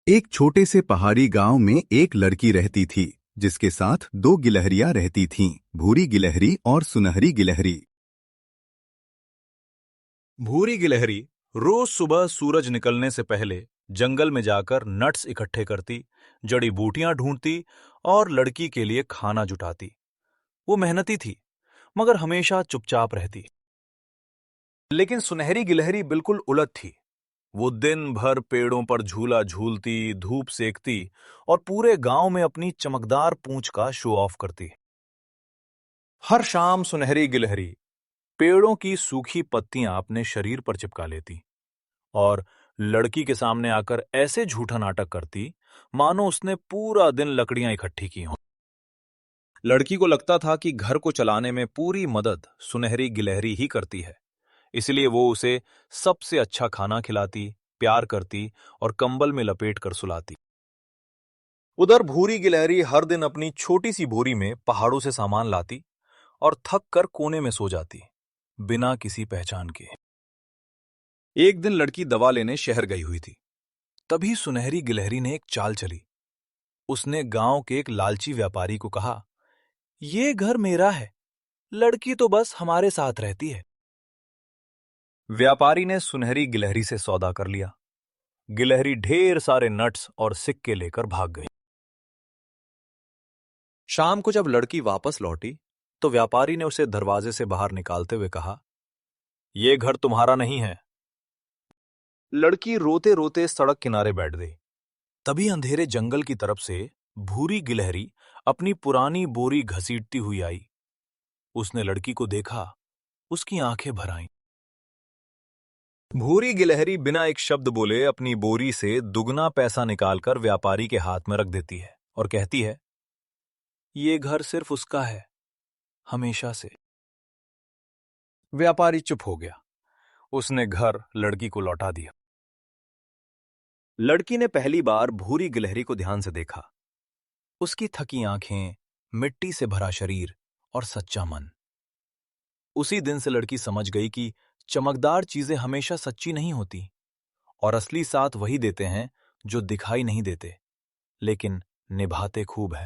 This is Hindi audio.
एक छोटे से पहाड़ी गांव में एक लड़की रहती थी जिसके साथ दो गिलहरियां रहती थीं, भूरी गिलहरी और सुनहरी गिलहरी। भूरी गिलहरी रोज सुबह सूरज निकलने से पहले जंगल में जाकर नट्स इकट्ठे करती, जड़ी बूटियां ढूंढती और लड़की के लिए खाना जुटाती। वो मेहनती थी, मगर हमेशा चुपचाप रहती। लेकिन सुनहरी गिलहरी बिल्कुल उलट थी। वो दिन भर पेड़ों पर झूला झूलती, धूप सेकती और पूरे गांव में अपनी चमकदार पूंछ का शो ऑफ करती। हर शाम सुनहरी गिलहरी पेड़ों की सूखी पत्तियां अपने शरीर पर चिपका लेती और लड़की के सामने आकर ऐसे झूठा नाटक करती मानो उसने पूरा दिन लकड़ियां इकट्ठी की हों। लड़की को लगता था कि घर को चलाने में पूरी मदद सुनहरी गिलहरी ही करती है, इसलिए वो उसे सबसे अच्छा खाना खिलाती, प्यार करती और कंबल में लपेट कर सुलाती। उधर भूरी गिलहरी हर दिन अपनी छोटी सी बोरी में पहाड़ों से सामान लाती और थक कर कोने में सो जाती, बिना किसी पहचान के। एक दिन लड़की दवा लेने शहर गई हुई थी। तभी सुनहरी गिलहरी ने एक चाल चली। उसने गांव के एक लालची व्यापारी को कहा, ये घर मेरा है, लड़की तो बस हमारे साथ रहती है। व्यापारी ने सुनहरी गिलहरी से सौदा कर लिया। गिलहरी ढेर सारे नट्स और सिक्के लेकर भाग गई। शाम को जब लड़की वापस लौटी तो व्यापारी ने उसे दरवाजे से बाहर निकालते हुए कहा, यह घर तुम्हारा नहीं है। लड़की रोते रोते सड़क किनारे बैठ गई। तभी अंधेरे जंगल की तरफ से भूरी गिलहरी अपनी पुरानी बोरी घसीटती हुई आई। उसने लड़की को देखा, उसकी आंखें भर आईं। भूरी गिलहरी बिना एक शब्द बोले अपनी बोरी से दुगना पैसा निकालकर व्यापारी के हाथ में रख देती है और कहती है, ये घर सिर्फ उसका है, हमेशा से। व्यापारी चुप हो गया। उसने घर लड़की को लौटा दिया। लड़की ने पहली बार भूरी गिलहरी को ध्यान से देखा। उसकी थकी आंखें, मिट्टी से भरा शरीर और सच्चा मन। उसी दिन से लड़की समझ गई कि चमकदार चीजें हमेशा सच्ची नहीं होती और असली साथ वही देते हैं जो दिखाई नहीं देते, लेकिन निभाते खूब है।